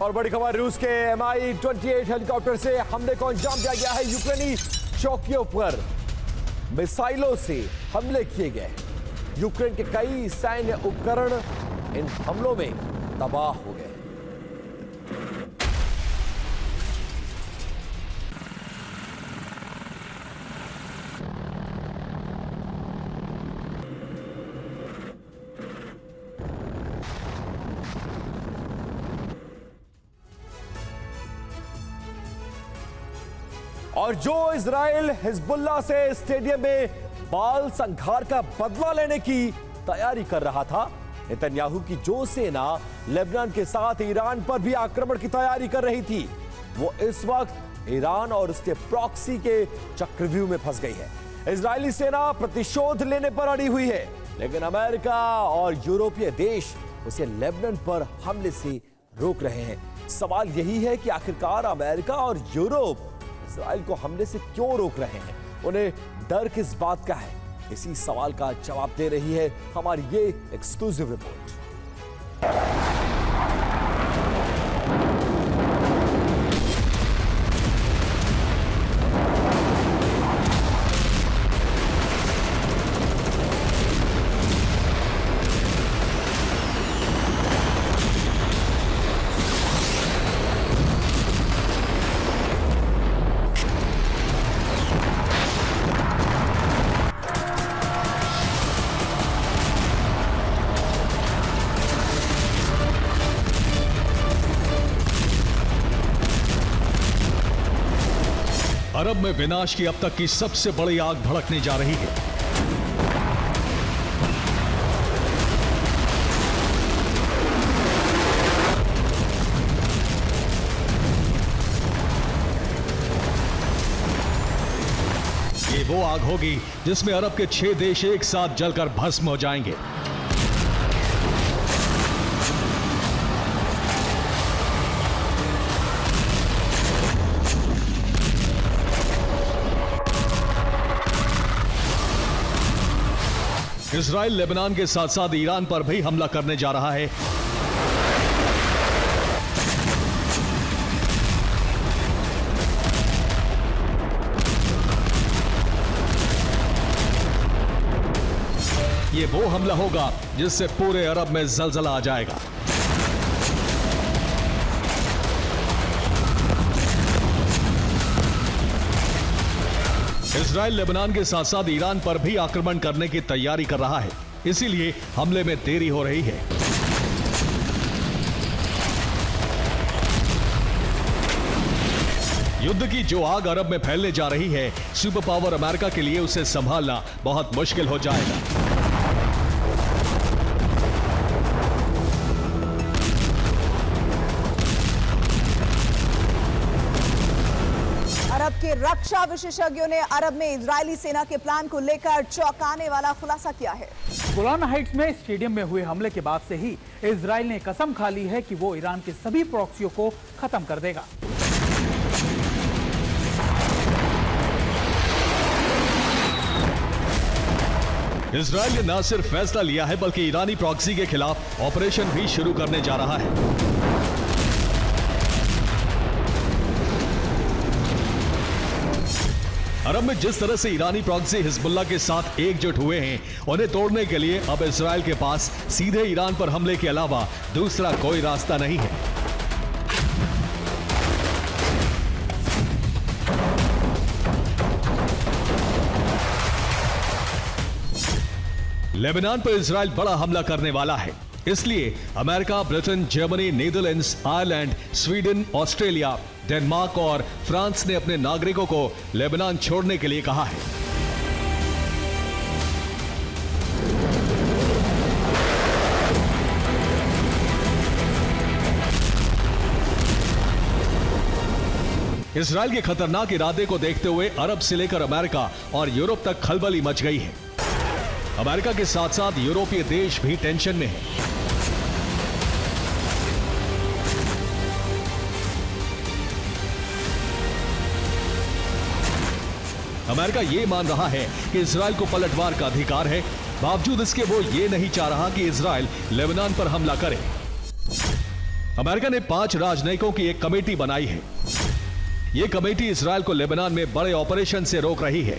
और बड़ी खबर, रूस के Mi-28 हेलीकॉप्टर से हमले को अंजाम दिया गया है। यूक्रेनी चौकियों पर मिसाइलों से हमले किए गए हैं। यूक्रेन के कई सैन्य उपकरण इन हमलों में तबाह हो गए। और जो इजराइल हिजबुल्लाह से स्टेडियम में बाल संघार का बदला लेने की तैयारी कर रहा था, नेतन्याहू की जो सेना लेबनान के साथ ईरान पर भी आक्रमण की तैयारी कर रही थी, वो इस वक्त ईरान और उसके प्रॉक्सी के चक्रव्यूह में फंस गई है। इजरायली सेना प्रतिशोध लेने पर अड़ी हुई है, लेकिन अमेरिका और यूरोपीय देश उसे लेबनान पर हमले से रोक रहे हैं। सवाल यही है कि आखिरकार अमेरिका और यूरोप इजराइल को हमले से क्यों रोक रहे हैं? उन्हें डर किस बात का है? इसी सवाल का जवाब दे रही है हमारी ये एक्सक्लूसिव रिपोर्ट। अरब में विनाश की अब तक की सबसे बड़ी आग भड़कने जा रही है। ये वो आग होगी जिसमें अरब के 6 देश एक साथ जलकर भस्म हो जाएंगे। इजराइल लेबनान के साथ साथ ईरान पर भी हमला करने जा रहा है। ये वो हमला होगा जिससे पूरे अरब में जलजला आ जाएगा। इजराइल लेबनान के साथ साथ ईरान पर भी आक्रमण करने की तैयारी कर रहा है, इसीलिए हमले में देरी हो रही है। युद्ध की जो आग अरब में फैलने जा रही है, सुपर पावर अमेरिका के लिए उसे संभालना बहुत मुश्किल हो जाएगा। अरब के रक्षा विशेषज्ञों ने अरब में इजरायली सेना के प्लान को लेकर चौंकाने वाला खुलासा किया है। गोलान हाइट्स में स्टेडियम में हुए हमले के बाद से ही इजराइल ने कसम खा ली है कि वो ईरान के सभी प्रॉक्सियों को खत्म कर देगा। इजराइल ने न सिर्फ फैसला लिया है बल्कि ईरानी प्रॉक्सी के खिलाफ ऑपरेशन भी शुरू करने जा रहा है। अरब में जिस तरह से ईरानी प्रॉक्सी हिजबुल्लाह के साथ एकजुट हुए हैं, उन्हें तोड़ने के लिए अब इजराइल के पास सीधे ईरान पर हमले के अलावा दूसरा कोई रास्ता नहीं है। लेबनान पर इजराइल बड़ा हमला करने वाला है, इसलिए America, Britain, Germany, Netherlands, Ireland, Sweden, Australia, Denmark और फ्रांस ने अपने नागरिकों को लेबनान छोड़ने के लिए कहा है। इजराइल के खतरनाक इरादे को देखते हुए अरब से लेकर अमेरिका और यूरोप तक खलबली मच गई है। अमेरिका के साथ साथ यूरोपीय देश भी टेंशन में है। अमेरिका ये मान रहा है कि इजराइल को पलटवार का अधिकार है, बावजूद इसके वो ये नहीं चाह रहा कि इजराइल लेबनान पर हमला करे। अमेरिका ने 5 राजनयिकों की एक कमेटी बनाई है। यह कमेटी इजरायल को लेबनान में बड़े ऑपरेशन से रोक रही है।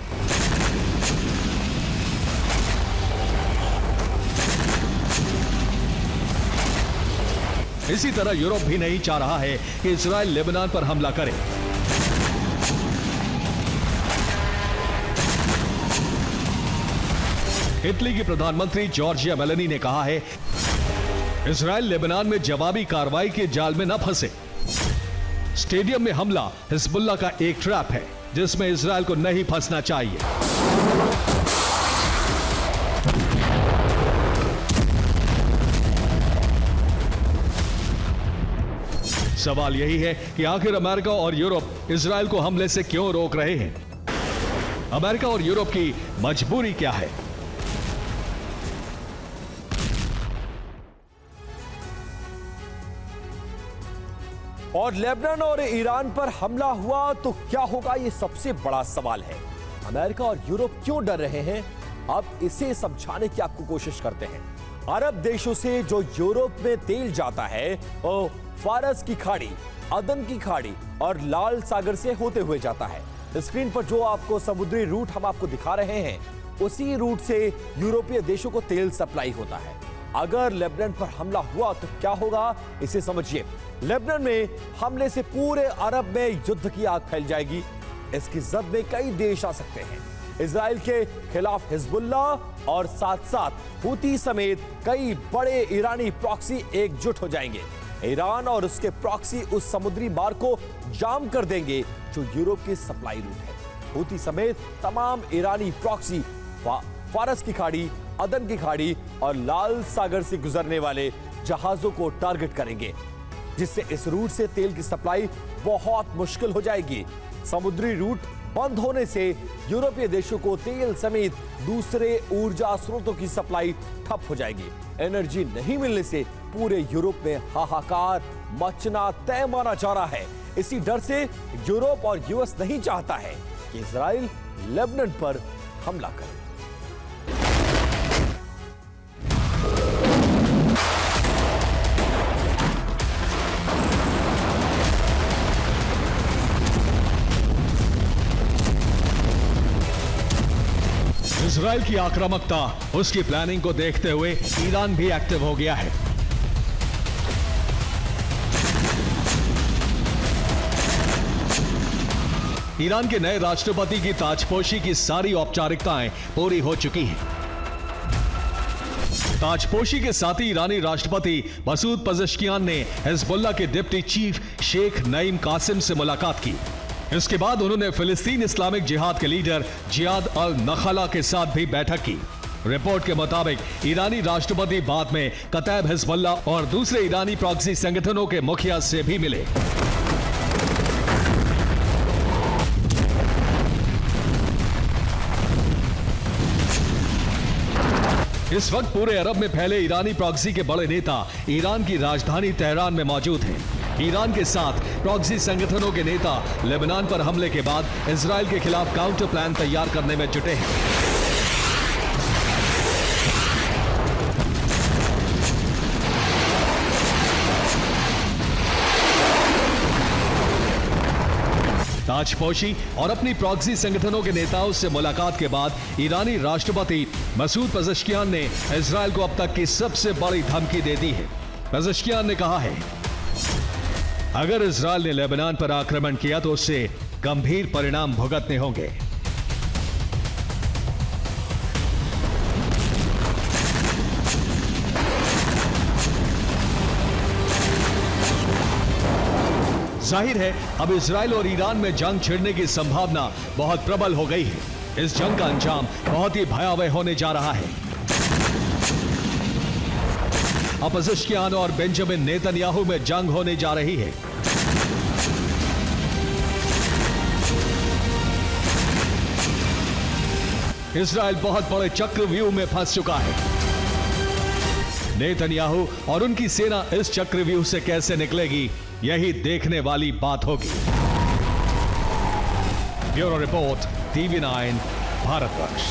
इसी तरह यूरोप भी नहीं चाह रहा है कि इजरायल लेबनान पर हमला करे। इटली की प्रधानमंत्री जॉर्जिया मेलोनी ने कहा है, इजरायल लेबनान में जवाबी कार्रवाई के जाल में न फंसे। स्टेडियम में हमला हिजबुल्ला का एक ट्रैप है जिसमें इजरायल को नहीं फंसना चाहिए। सवाल यही है कि आखिर अमेरिका और यूरोप इजरायल को हमले से क्यों रोक रहे हैं? अमेरिका और यूरोप की मजबूरी क्या है? और लेबनान और ईरान पर हमला हुआ तो क्या होगा, ये सबसे बड़ा सवाल है। अमेरिका और यूरोप क्यों डर रहे हैं, अब इसे समझाने की आपको कोशिश करते हैं। अरब देशों से जो यूरोप में तेल जाता है वो फारस की खाड़ी, अदन की खाड़ी और लाल सागर से होते हुए जाता है। स्क्रीन पर जो आपको समुद्री रूट हम आपको दिखा रहे हैं, उसी रूट से यूरोपीय देशों को तेल सप्लाई होता है। अगर लेबनान पर हमला हुआ तो क्या होगा, इसे समझिए। लेबनान में हमले से पूरे अरब में युद्ध की आग फैल जाएगी। इसकी जद में कई देश आ सकते हैं। इजराइल के खिलाफ हिजबुल्ला और साथ साथ हूती समेत कई बड़े ईरानी प्रॉक्सी एकजुट हो जाएंगे। ईरान और उसके प्रॉक्सी उस समुद्री मार्ग को जाम कर देंगे जो यूरोप की सप्लाई रूट है। हूती समेत तमाम ईरानी प्रॉक्सी फारस की खाड़ी, अदन की खाड़ी और लाल सागर से गुजरने वाले जहाजों को टारगेट करेंगे, जिससे इस रूट से तेल की सप्लाई बहुत मुश्किल हो जाएगी। समुद्री रूट बंद होने से यूरोपीय देशों को तेल समेत दूसरे ऊर्जा स्रोतों की सप्लाई ठप हो जाएगी। एनर्जी नहीं मिलने से पूरे यूरोप में हाहाकार मचना तय माना जा रहा है। इसी डर से यूरोप और यूएस नहीं चाहता है कि इजराइल लेबनान पर हमला करे। इजराइल की आक्रामकता, उसकी प्लानिंग को देखते हुए ईरान भी एक्टिव हो गया है। ईरान के नए राष्ट्रपति की ताजपोशी की सारी औपचारिकताएं पूरी हो चुकी हैं। ताजपोशी के साथ ही ईरानी राष्ट्रपति मसूद पजेश्कियान ने हिजबुल्लाह के डिप्टी चीफ शेख नईम कासिम से मुलाकात की। इसके बाद उन्होंने फिलिस्तीन इस्लामिक जिहाद के लीडर जियाद अल नखला के साथ भी बैठक की। रिपोर्ट के मुताबिक ईरानी राष्ट्रपति बाद में कतैब हिजबुल्लाह और दूसरे ईरानी प्रॉक्सी संगठनों के मुखिया से भी मिले। इस वक्त पूरे अरब में फैले ईरानी प्रॉक्सी के बड़े नेता ईरान की राजधानी तेहरान में मौजूद हैं। ईरान के साथ प्रॉक्सी संगठनों के नेता लेबनान पर हमले के बाद इजराइल के खिलाफ काउंटर प्लान तैयार करने में जुटे हैं। ताजपोशी और अपनी प्रॉक्सी संगठनों के नेताओं से मुलाकात के बाद ईरानी राष्ट्रपति मसूद पजेश्कियान ने इजराइल को अब तक की सबसे बड़ी धमकी दे दी है। पजेश्कियान ने कहा है, अगर इजराइल ने लेबनान पर आक्रमण किया तो उससे गंभीर परिणाम भुगतने होंगे। जाहिर है अब इजराइल और ईरान में जंग छिड़ने की संभावना बहुत प्रबल हो गई है। इस जंग का अंजाम बहुत ही भयावह होने जा रहा है। अब पजेश्कियान और बेंजामिन नेतन्याहू में जंग होने जा रही है। इजराइल बहुत बड़े चक्रव्यूह में फंस चुका है। नेतन्याहू और उनकी सेना इस चक्रव्यूह से कैसे निकलेगी, यही देखने वाली बात होगी। Bureau report, TV9, Bharatvarsh.